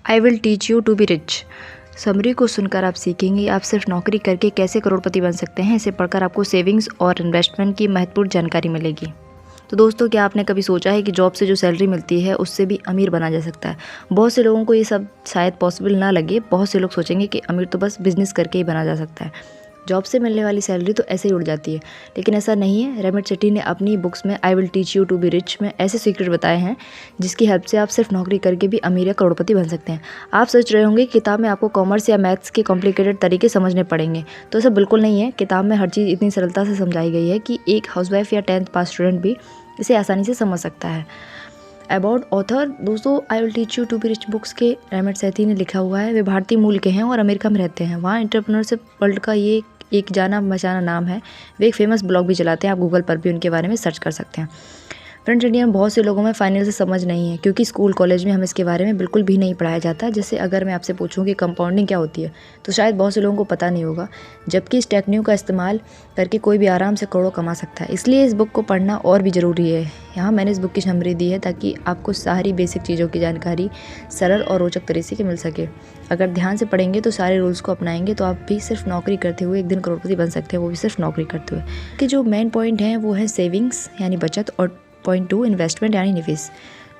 I will teach you to be rich. Summary को सुनकर आप सीखेंगे आप सिर्फ नौकरी करके कैसे करोड़पति बन सकते हैं। इसे पढ़कर आपको सेविंग्स और इन्वेस्टमेंट की महत्वपूर्ण जानकारी मिलेगी। तो दोस्तों, क्या आपने कभी सोचा है कि जॉब से जो सैलरी मिलती है उससे भी अमीर बना जा सकता है। बहुत से लोगों को ये सब शायद पॉसिबल ना लगे। बहुत से लोग सोचेंगे कि अमीर तो बस बिजनेस करके ही बना जा सकता है, जॉब से मिलने वाली सैलरी तो ऐसे ही उड़ जाती है। लेकिन ऐसा नहीं है। रेमट सेठी ने अपनी बुक्स में I will teach you to be rich में ऐसे सीक्रेट बताए हैं जिसकी हेल्प से आप सिर्फ नौकरी करके भी अमीर या करोड़पति बन सकते हैं। आप सोच रहे होंगे कि किताब में आपको कॉमर्स या मैथ्स के कॉम्प्लिकेटेड तरीके समझने पड़ेंगे, तो ऐसा बिल्कुल नहीं है। किताब में हर चीज़ इतनी सरलता से समझाई गई है कि एक हाउसवाइफ या 10th पास स्टूडेंट भी इसे आसानी से समझ सकता है। अबाउट ऑथर, दोस्तों I will teach you to be rich books के रेमट सेठी ने लिखा हुआ है। वे भारतीय मूल के हैं और अमेरिका में रहते हैं। वहाँ एंटरप्रेन्योरशिप वर्ल्ड का ये एक जाना पहचाना नाम है। वे एक फेमस ब्लॉग भी चलाते हैं। आप गूगल पर भी उनके बारे में सर्च कर सकते हैं। फ्रेंड्स, इंडिया में बहुत से लोगों में फाइनेंस से समझ नहीं है क्योंकि स्कूल कॉलेज में हमें इसके बारे में बिल्कुल भी नहीं पढ़ाया जाता। जैसे अगर मैं आपसे पूछूं कि कंपाउंडिंग क्या होती है तो शायद बहुत से लोगों को पता नहीं होगा, जबकि इस टेक्निक का इस्तेमाल करके कोई भी आराम से करोड़ों कमा सकता है। इसलिए इस बुक को पढ़ना और भी ज़रूरी है। यहाँ मैंने इस बुक की समरी दी है ताकि आपको सारी बेसिक चीज़ों की जानकारी सरल और रोचक तरीके से मिल सके। अगर ध्यान से पढ़ेंगे तो सारे रूल्स को अपनाएंगे तो आप भी सिर्फ नौकरी करते हुए एक दिन करोड़पति बन सकते हैं, वो भी सिर्फ नौकरी करते हुए। कि जो मेन पॉइंट हैं वो है सेविंग्स यानी बचत और पॉइंट 2 इन्वेस्टमेंट यानी निवेश।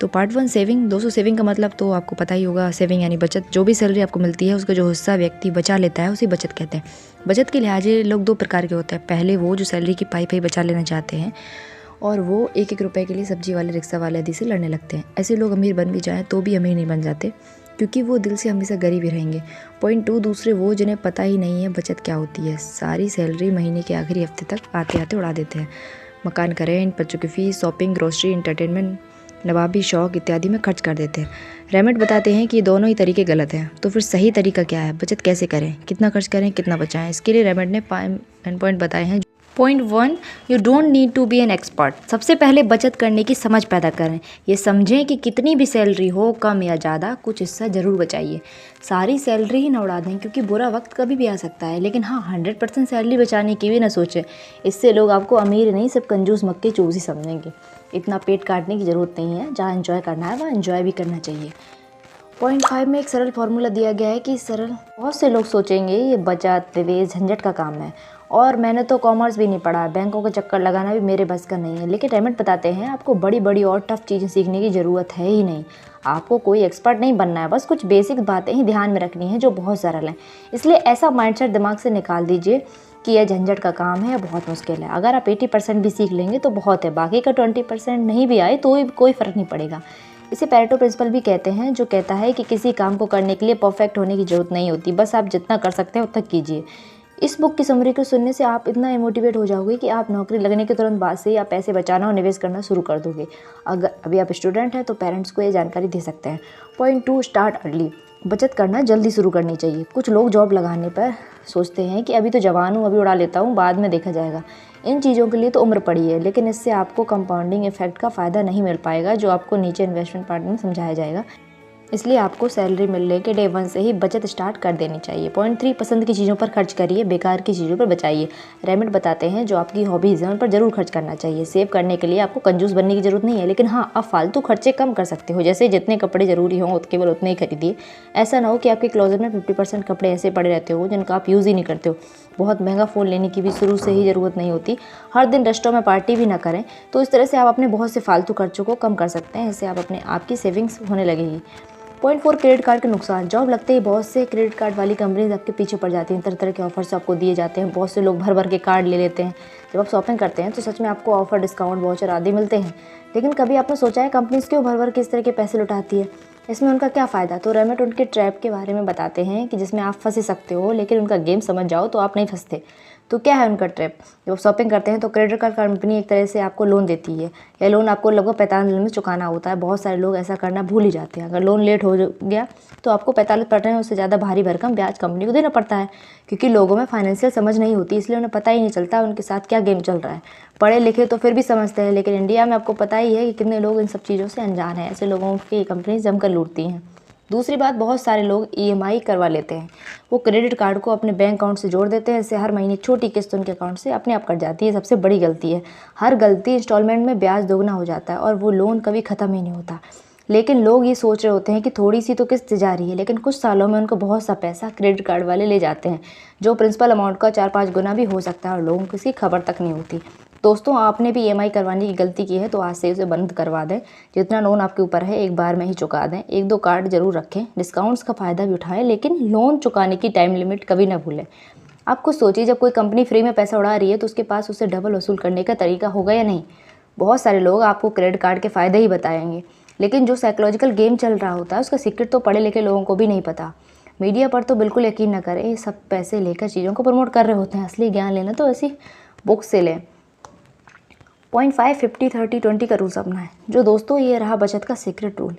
तो पार्ट 1 सेविंग। दोस्तों, सेविंग का मतलब तो आपको पता ही होगा। सेविंग यानी बचत। जो भी सैलरी आपको मिलती है उसका जो हिस्सा व्यक्ति बचा लेता है उसे बचत कहते हैं। बचत के लिहाजे लोग 2 प्रकार के होते हैं। पहले वो जो सैलरी की पाई बचा लेना चाहते हैं और वो 1-1 रुपये के लिए सब्जी वाले, रिक्शा वाले आदि से लड़ने लगते हैं। ऐसे लोग अमीर बन भी जाएँ तो भी अमीर नहीं बन जाते क्योंकि वो दिल से हमेशा गरीब ही रहेंगे। पॉइंट 2 दूसरे वो जिन्हें पता ही नहीं है बचत क्या होती है। सारी सैलरी महीने के आखिरी हफ्ते तक आते आते उड़ा देते हैं। मकान का रेंट, बच्चों की फीस, शॉपिंग, ग्रोसरी, एंटरटेनमेंट, नवाबी शौक इत्यादि में खर्च कर देते हैं। रेमट बताते हैं कि ये दोनों ही तरीके गलत हैं। तो फिर सही तरीका क्या है? बचत कैसे करें, कितना खर्च करें, कितना बचाएं? इसके लिए रेमट ने 5 पॉइंट बताए हैं। Point 1, you don't need to be an expert. सबसे पहले बचत करने की समझ पैदा करें। ये समझें कि कितनी भी सैलरी हो, कम या ज़्यादा, कुछ हिस्सा ज़रूर बचाइए। सारी सैलरी ही ना उड़ा दें क्योंकि बुरा वक्त कभी भी आ सकता है। लेकिन हाँ, 100% सैलरी बचाने की भी ना सोचें। इससे लोग आपको अमीर नहीं, सिर्फ कंजूस मक्के चूस ही समझेंगे। इतना पेट काटने की ज़रूरत नहीं है। जहाँ एंजॉय करना है वहाँ एंजॉय भी करना चाहिए। पॉइंट 5 में एक सरल फार्मूला दिया गया है कि सरल। बहुत से लोग सोचेंगे ये बचत, निवेश झंझट का काम है और मैंने तो कॉमर्स भी नहीं पढ़ा, बैंकों का चक्कर लगाना भी मेरे बस का नहीं है। लेकिन रेमट बताते हैं आपको बड़ी बड़ी और टफ चीज़ें सीखने की ज़रूरत है ही नहीं। आपको कोई एक्सपर्ट नहीं बनना है, बस कुछ बेसिक बातें ही ध्यान में रखनी है जो बहुत सरल हैं। इसलिए ऐसा माइंडसेट दिमाग से निकाल दीजिए कि यह झंझट का काम है या बहुत मुश्किल है। अगर आप 80% भी सीख लेंगे तो बहुत है। बाकी का 20% नहीं भी आए तो कोई फ़र्क नहीं पड़ेगा। इसे पैरेटो प्रिंसिपल भी कहते हैं, जो कहता है कि किसी काम को करने के लिए परफेक्ट होने की ज़रूरत नहीं होती, बस आप जितना कर सकते हैं उतना कीजिए। इस बुक की समरी को सुनने से आप इतना मोटिवेट हो जाओगे कि आप नौकरी लगने के तुरंत बाद से ही आप पैसे बचाना और निवेश करना शुरू कर दोगे। अगर अभी आप स्टूडेंट हैं तो पेरेंट्स को ये जानकारी दे सकते हैं। Point 2, start early. बचत करना जल्दी शुरू करनी चाहिए। कुछ लोग जॉब लगाने पर सोचते हैं कि अभी तो जवान हूँ, अभी उड़ा लेता हूँ, बाद में देखा जाएगा। इन चीज़ों के लिए तो उम्र पड़ी है, लेकिन इससे आपको कंपाउंडिंग इफेक्ट का फ़ायदा नहीं मिल पाएगा जो आपको नीचे इन्वेस्टमेंट पार्ट में समझाया जाएगा। इसलिए आपको सैलरी मिलने के डे 1 से ही बचत स्टार्ट कर देनी चाहिए। पॉइंट 3, पसंद की चीज़ों पर खर्च करिए, बेकार की चीज़ों पर बचाइए। रेमट बताते हैं जो आपकी हॉबीज़ हैं उन पर ज़रूर खर्च करना चाहिए। सेव करने के लिए आपको कंजूस बनने की ज़रूरत नहीं है, लेकिन हाँ, आप फालतू खर्चे कम कर सकते हो। जैसे जितने कपड़े ज़रूरी हों केवल उतने ही खरीदिए। ऐसा ना हो कि आपके क्लोजेट में 50% कपड़े ऐसे पड़े रहते हो जिनका आप यूज़ ही नहीं करते हो। बहुत महंगा फ़ोन लेने की भी शुरू से ही ज़रूरत नहीं होती। हर दिन रेस्टोरेंट में पार्टी भी ना करें। तो इस तरह से आप अपने बहुत से फालतू खर्चों को कम कर सकते हैं। इससे आप अपने आपकी सेविंग्स होने लगेगी। पॉइंट 4, क्रेडिट कार्ड के नुकसान। जॉब लगते ही बहुत से क्रेडिट कार्ड वाली कंपनीज आपके पीछे पड़ जाती हैं। तरह तरह के ऑफर्स आपको दिए जाते हैं। बहुत से लोग भर भर के कार्ड ले लेते हैं। जब आप शॉपिंग करते हैं तो सच में आपको ऑफर, डिस्काउंट, वाउचर आदि मिलते हैं। लेकिन कभी आपने सोचा है कंपनीज क्यों भर भर के इस तरह के पैसे लुटाती है? इसमें उनका क्या फ़ायदा? तो रेमट उनके ट्रैप के बारे में बताते हैं कि जिसमें आप फंस सकते हो, लेकिन उनका गेम समझ जाओ तो आप नहीं फंसते। तो क्या है उनका ट्रैप? जब आप शॉपिंग करते हैं तो क्रेडिट कार्ड कंपनी एक तरह से आपको लोन देती है। यह लोन आपको लगभग 45 दिन में चुकाना होता है। बहुत सारे लोग ऐसा करना भूल ही जाते हैं। अगर लोन लेट हो गया तो आपको 45% उससे ज़्यादा भारी भरकम ब्याज कंपनी को देना पड़ता है। क्योंकि लोगों में फाइनेंशियल समझ नहीं होती, इसलिए उन्हें पता ही नहीं चलता उनके साथ क्या गेम चल रहा है। पढ़े लिखे तो फिर भी समझते हैं, लेकिन इंडिया में आपको पता ही है कि कितने लोग इन सब चीज़ों से अनजान हैं। ऐसे लोगों की कंपनी जमकर लूटती हैं। दूसरी बात, बहुत सारे लोग EMI करवा लेते हैं। वो क्रेडिट कार्ड को अपने बैंक अकाउंट से जोड़ देते हैं। इससे हर महीने छोटी किस्त उनके अकाउंट से अपने आप कट जाती है। सबसे बड़ी गलती है। हर गलती इंस्टॉलमेंट में ब्याज दोगुना हो जाता है और वो लोन कभी ख़त्म ही नहीं होता। लेकिन लोग ये सोच रहे होते हैं कि थोड़ी सी तो किस्त जा रही है, लेकिन कुछ सालों में उनको बहुत सा पैसा क्रेडिट कार्ड वाले ले जाते हैं, जो प्रिंसिपल अमाउंट का 4-5 गुना भी हो सकता है, और लोगों को इसकी खबर तक नहीं होती। दोस्तों, आपने भी EMI करवाने की गलती की है तो आज से उसे बंद करवा दें। जितना लोन आपके ऊपर है एक बार में ही चुका दें। 1-2 कार्ड जरूर रखें, डिस्काउंट्स का फ़ायदा भी उठाएं, लेकिन लोन चुकाने की टाइम लिमिट कभी ना भूलें। आप खुद सोचिए, जब कोई कंपनी फ्री में पैसा उड़ा रही है तो उसके पास उसे डबल वसूल करने का तरीका होगा या नहीं। बहुत सारे लोग आपको क्रेडिट कार्ड के फ़ायदे ही बताएंगे, लेकिन जो साइकोलॉजिकल गेम चल रहा होता है उसका सीक्रेट तो पढ़े लिखे लोगों को भी नहीं पता। मीडिया पर तो बिल्कुल यकीन न करें, ये सब पैसे लेकर चीज़ों को प्रमोट कर रहे होते हैं। असली ज्ञान लेना तो ऐसी बुक से लें। 0.5, 50, 30, 20 का रूल अपना है। जो दोस्तों, ये रहा बचत का सीक्रेट रूल।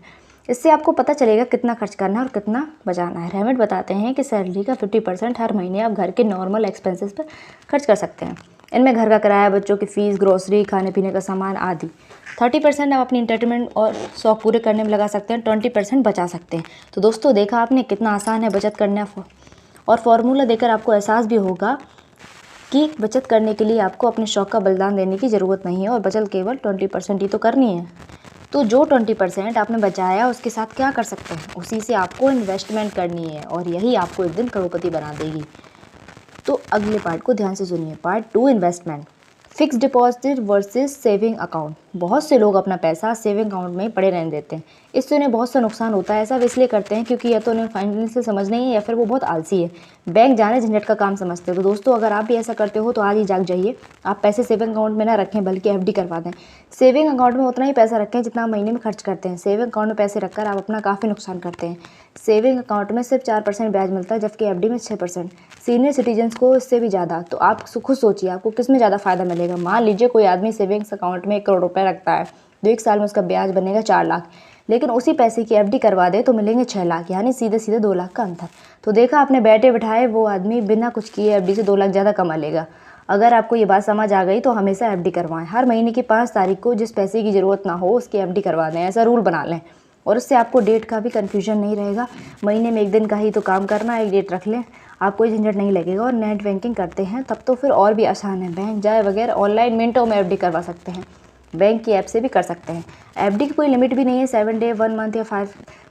इससे आपको पता चलेगा कितना खर्च करना है और कितना बचाना है। रेमेट बताते हैं कि सैलरी का 50% हर महीने आप घर के नॉर्मल एक्सपेंसेस पर खर्च कर सकते हैं। इनमें घर का किराया, बच्चों की फ़ीस, ग्रोसरी, खाने पीने का सामान आदि। 30% आप अपनी इंटरटेनमेंट और शौक पूरे करने में लगा सकते हैं, 20% बचा सकते हैं। तो दोस्तों, देखा आपने कितना आसान है बचत करना, और फार्मूला देकर आपको एहसास भी होगा कि बचत करने के लिए आपको अपने शौक का बलिदान देने की ज़रूरत नहीं है, और बचत केवल 20% ही तो करनी है। तो जो 20% आपने बचाया उसके साथ क्या कर सकते हैं, उसी से आपको इन्वेस्टमेंट करनी है, और यही आपको एक दिन करोड़पति बना देगी। तो अगले पार्ट को ध्यान से सुनिए। Part 2, investment. Fix deposit versus saving account. बहुत से लोग अपना पैसा सेविंग अकाउंट में पड़े रहने देते हैं। इससे उन्हें बहुत सा नुकसान होता है। ऐसा वे इसलिए करते हैं क्योंकि या तो उन्हें फाइनेंशियल समझ नहीं है, या फिर वो बहुत आलसी है, बैंक जाने झंझट का काम समझते हैं। तो दोस्तों, अगर आप भी ऐसा करते हो तो आज ही जाग जाइए। आप पैसे सेविंग अकाउंट में ना रखें, बल्कि FD करवा दें। सेविंग अकाउंट में उतना ही पैसा रखें जितना आप महीने में खर्च करते हैं। सेविंग अकाउंट में पैसे रखकर आप अपना काफ़ी नुकसान करते हैं। सेविंग अकाउंट में सिर्फ 4% ब्याज मिलता है, जबकि FD में 6%। सीनियर सिटीजन्स को इससे भी ज़्यादा। तो आप खुद सोचिए, आपको किस में ज़्यादा फ़ायदा मिलेगा। मान लीजिए कोई आदमी सेविंग्स अकाउंट में 1 करोड़ रुपये रखता है, तो 1 साल में उसका ब्याज बनेगा 4 लाख, लेकिन उसी पैसे की FD करवा दे तो मिलेंगे 6 लाख, यानी सीधे सीधे 2 लाख का अंतर। तो देखा आपने, बैठे बिठाए वो आदमी बिना कुछ किए FD से 2 लाख ज़्यादा कमा लेगा। अगर आपको ये बात समझ आ गई तो हमेशा FD करवाएं। हर महीने की 5 तारीख को जिस पैसे की ज़रूरत ना हो उसकी FD करवा दें, ऐसा रूल बना लें, और उससे आपको डेट का भी कन्फ्यूजन नहीं रहेगा। महीने में 1 दिन का ही तो काम करना है, एक डेट रख लें, आपको कोई झंझट नहीं लगेगा। और नेट बैंकिंग करते हैं तब तो फिर और भी आसान है। बैंक जाए बगैर ऑनलाइन मिनटों में FD करवा सकते हैं। बैंक की ऐप से भी कर सकते हैं। FD की कोई लिमिट भी नहीं है, 7 डे, 1 मंथ या 5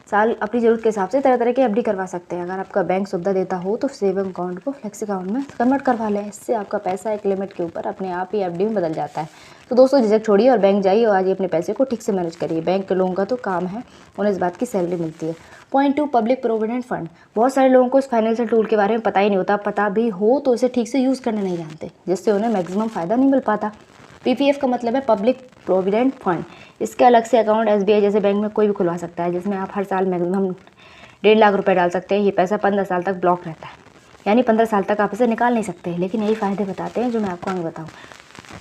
साल, अपनी ज़रूरत के हिसाब से तरह तरह के FD करवा सकते हैं। अगर आपका बैंक सुविधा देता हो तो सेविंग अकाउंट को फ्लेक्सी अकाउंट में कन्वर्ट करवा लें। इससे आपका पैसा एक लिमिट के ऊपर अपने आप ही FD में बदल जाता है। तो दोस्तों, झिझक छोड़िए और बैंक जाइए, और आज ही अपने पैसे को ठीक से मैनेज करिए। बैंक के लोगों का तो काम है, उन्हें इस बात की सैलरी मिलती है। Point 2, public provident fund. बहुत सारे लोगों को इस फाइनेंशियल टूल के बारे में पता ही नहीं होता, पता भी हो तो इसे ठीक से यूज़ करना नहीं जानते, जिससे उन्हें मैक्सिमम फ़ायदा नहीं मिल पाता। PPF का मतलब है पब्लिक प्रोविडेंट फंड। इसके अलग से अकाउंट SBI जैसे बैंक में कोई भी खुलवा सकता है, जिसमें आप हर साल मैक्सिमम 1.5 लाख रुपए डाल सकते हैं। ये पैसा 15 साल तक ब्लॉक रहता है, यानी 15 साल तक आप इसे निकाल नहीं सकते। लेकिन यही फ़ायदे बताते हैं जो मैं आपको आगे बताऊँ।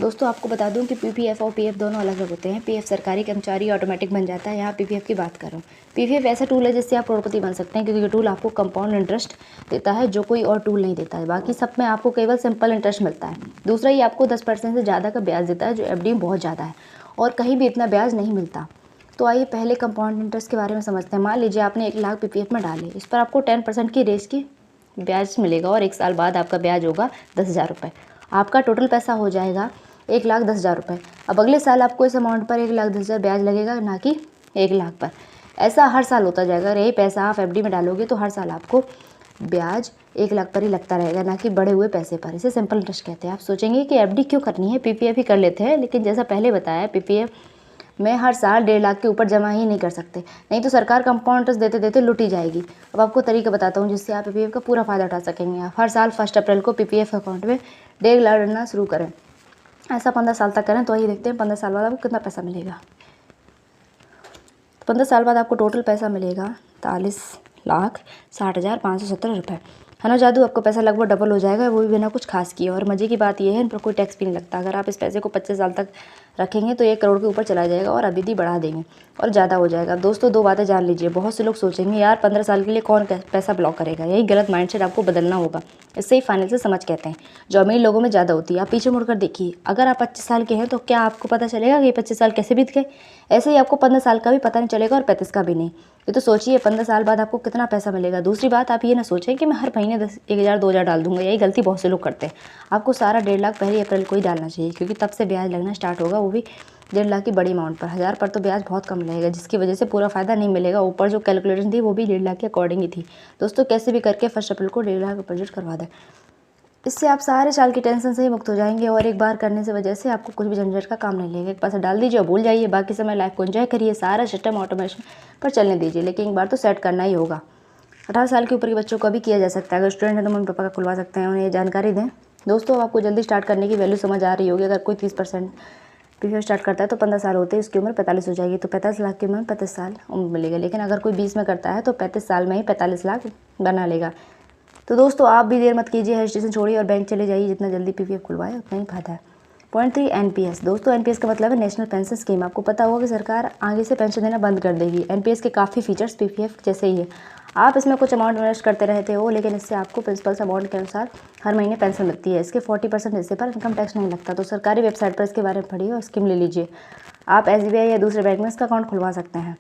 दोस्तों, आपको बता दूं कि PPF और PF दोनों अलग अलग होते हैं। PF सरकारी कर्मचारी ऑटोमेटिक बन जाता है, यहाँ PPF की बात कर रहा हूँ। PPF ऐसा टूल है जिससे आप करोड़पति बन सकते हैं, क्योंकि ये टूल आपको कंपाउंड इंटरेस्ट देता है जो कोई और टूल नहीं देता है। बाकी सब में आपको केवल सिंपल इंटरेस्ट मिलता है। दूसरा, ये आपको 10% से ज़्यादा का ब्याज देता है, जो FD में बहुत ज़्यादा है, और कहीं भी इतना ब्याज नहीं मिलता। तो आइए पहले कंपाउंड इंटरेस्ट के बारे में समझते हैं। मान लीजिए आपने 1 लाख PPF में डाले, इस पर आपको 10% की रेस की ब्याज मिलेगा, और 1 साल बाद आपका ब्याज होगा 10,000 रुपये। आपका टोटल पैसा हो जाएगा 1,10,000 रुपये। अब अगले साल आपको इस अमाउंट पर 1,10,000 ब्याज लगेगा, ना कि 1 लाख पर। ऐसा हर साल होता जाएगा। यही पैसा आप FD में डालोगे तो हर साल आपको ब्याज 1 लाख पर ही लगता रहेगा, ना कि बढ़े हुए पैसे पर। इसे सिंपल इंटरेस्ट कहते हैं। आप सोचेंगे कि FD क्यों करनी है, PPF ही कर लेते हैं। लेकिन जैसा पहले बताया, PPF में हर साल 1.5 लाख के ऊपर जमा ही नहीं कर सकते, नहीं तो सरकार कंपाउंड इंटरेस्ट देते देते लुट ही जाएगी। अब आपको तरीका बताता हूँ जिससे आप PPF का पूरा फ़ायदा उठा सकेंगे। आप हर साल 1 अप्रैल को PPF अकाउंट में 1.5 लाख डालना शुरू करें। ऐसा 15 साल तक करें, तो आइए देखते हैं 15 साल बाद आपको कितना पैसा मिलेगा। 15 साल बाद आपको टोटल पैसा मिलेगा 43,60,570 रुपये। है ना जादू, आपको पैसा लगभग डबल हो जाएगा, वो भी बिना कुछ खास किए। और मज़े की बात यह है, इन पर कोई टैक्स भी नहीं लगता। अगर आप इस पैसे को 25 साल तक रखेंगे तो 1 करोड़ के ऊपर चला जाएगा, और अभी भी बढ़ा देंगे और ज़्यादा हो जाएगा। दोस्तों, 2 बातें जान लीजिए। बहुत से लोग सोचेंगे यार 15 साल के लिए कौन पैसा ब्लॉक करेगा। यही गलत माइंडसेट आपको बदलना होगा। इससे ही फाइनेंशियल समझ कहते हैं, जो अमीर लोगों में ज़्यादा होती है। आप पीछे मुड़कर देखिए, अगर आप 25 साल के हैं तो क्या आपको पता चलेगा कि 25 साल कैसे बीत गए? ऐसे ही आपको 15 साल का भी पता नहीं चलेगा, और 35 का भी नहीं। ये तो सोचिए 15 साल बाद आपको कितना पैसा मिलेगा। दूसरी बात, आप ये ना सोचें कि मैं हर महीने 1,000 2,000 डाल दूंगा। यही गलती बहुत से लोग करते हैं। आपको सारा 1.5 लाख पहली अप्रैल को ही डालना चाहिए, क्योंकि तब से ब्याज लगना स्टार्ट होगा, वो भी 1.5 लाख की बड़ी अमाउंट पर। 1000 पर तो ब्याज बहुत कम लगेगा, जिसकी वजह से पूरा फ़ायदा नहीं मिलेगा। ऊपर जो कैलकुलेशन थी वो भी 1.5 लाख के अकॉर्डिंग ही थी। दोस्तों कैसे भी करके 1 अप्रैल को 1.5 लाख डिपॉजिट करवा दें। इससे आप सारे साल की टेंशन से ही मुक्त हो जाएंगे और एक बार करने से वजह से आपको कुछ भी झंझट का काम नहीं लगेगा। एक पैसा डाल दीजिए और भूल जाइए, बाकी समय लाइफ को एंजॉय करिए। सारा सिस्टम ऑटोमेशन पर चलने दीजिए, लेकिन एक बार तो सेट करना ही होगा। 18 साल के ऊपर के बच्चों का भी किया जा सकता है। अगर स्टूडेंट है तो मम्मी पापा का खुलवा सकते हैं, उन्हें ये जानकारी दें। दोस्तों अब आपको जल्दी स्टार्ट करने की वैल्यू समझ आ रही होगी। अगर कोई 30% पीपीएफ स्टार्ट करता है तो 15 साल होते हैं, उसकी उम्र 45 हो जाएगी, तो 45 लाख की उम्र में 35 साल उम्र मिलेगा। लेकिन अगर कोई 20 में करता है तो 35 साल में ही 45 लाख बना लेगा। तो दोस्तों आप भी देर मत कीजिए, हिल स्टेशन छोड़िए और बैंक चले जाइए। जितना जल्दी पीपीएफ खुलवाए उतना ही फायदा है। Point 3 NPS. दोस्तों एनपीएस का मतलब है नेशनल पेंशन स्कीम। आपको पता होगा कि सरकार आगे से पेंशन देना बंद कर देगी। एनपीएस के काफ़ी फीचर्स पीपीएफ जैसे ही है। आप इसमें कुछ अमाउंट इन्वेस्ट करते रहते हो, लेकिन इससे आपको प्रिंसिपल्स अमाउंट के अनुसार हर महीने पेंशन मिलती है। इसके 40% हिस्से पर इनकम टैक्स नहीं लगता। तो सरकारी वेबसाइट पर इसके बारे में पढ़िए और स्कीम ले लीजिए। आप एसबीआई या दूसरे बैंक में इसका अकाउंट खुलवा सकते हैं।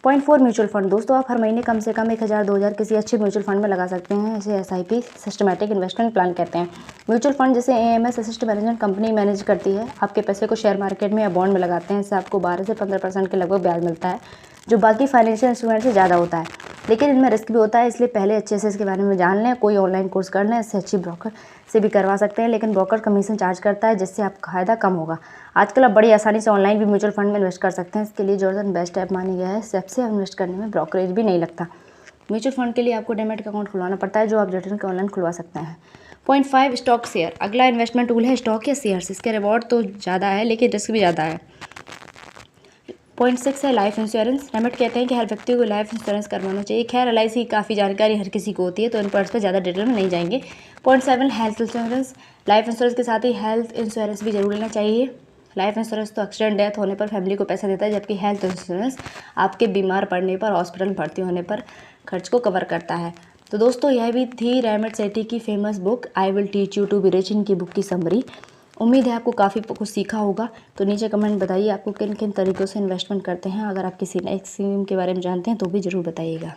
Point 4 mutual fund. दोस्तों आप हर महीने कम से कम 1000 2000 किसी अच्छे म्यूचुअल फंड में लगा सकते हैं। इसे एसआईपी सिस्टमैटिक इन्वेस्टमेंट प्लान कहते हैं। म्यूचुअल फंड जैसे AMS assist management company manage करती है। आपके पैसे को शेयर मार्केट में या बॉन्ड में लगाते हैं। इससे आपको 12 से 15% के लगभग ब्याज मिलता है, जो बाकी फाइनेंशियल इंस्ट्रूमेंट से ज़्यादा होता है। लेकिन इनमें रिस्क भी होता है, इसलिए पहले अच्छे से इसके बारे में जान लें। कोई ऑनलाइन कोर्स कर लें, इससे अच्छी ब्रोकर से भी करवा सकते हैं, लेकिन ब्रोकर कमीशन चार्ज करता है, जिससे आपका फायदा कम होगा। आजकल आप बड़ी आसानी से ऑनलाइन भी म्यूचुअल फंड में इन्वेस्ट कर सकते हैं। इसके लिए जॉर्डन बेस्ट ऐप मानी गया है। सबसे इन्वेस्ट करने में ब्रोकरेज भी नहीं लगता। म्यूचुअल फंड के लिए आपको डीमैट अकाउंट खुलवाना पड़ता है, जो आप जॉर्डन के ऑनलाइन खुलवा सकते हैं। Point 5 stock share. अगला इन्वेस्टमेंट टूल है स्टॉक या शेयर्स। इसके रिवॉर्ड तो ज़्यादा है, लेकिन रिस्क भी ज़्यादा है। पॉइंट 6 है लाइफ इंश्योरेंस। रेमेट कहते हैं कि हर व्यक्ति को लाइफ इंश्योरेंस करवाना चाहिए। खैर एलआईसी की काफ़ी जानकारी हर किसी को होती है, तो इन पर ज़्यादा डिटेल में नहीं जाएंगे। Point 7 health insurance. Life insurance के साथ ही हेल्थ इंश्योरेंस भी जरूर लेना चाहिए। लाइफ इंश्योरेंस तो एक्सीडेंट डेथ होने पर फैमिली को पैसा देता है, जबकि हेल्थ इंश्योरेंस आपके बीमार पड़ने पर, हॉस्पिटल में भर्ती होने पर खर्च को कवर करता है। तो दोस्तों यह भी थी रेमट सेठी की famous book I will teach you to be rich इनकी बुक की समरी। उम्मीद है आपको काफ़ी कुछ सीखा होगा। तो नीचे कमेंट बताइए आपको किन किन तरीक़ों से इन्वेस्टमेंट करते हैं। अगर आप किसी नए स्कीम के बारे में जानते हैं तो भी ज़रूर बताइएगा।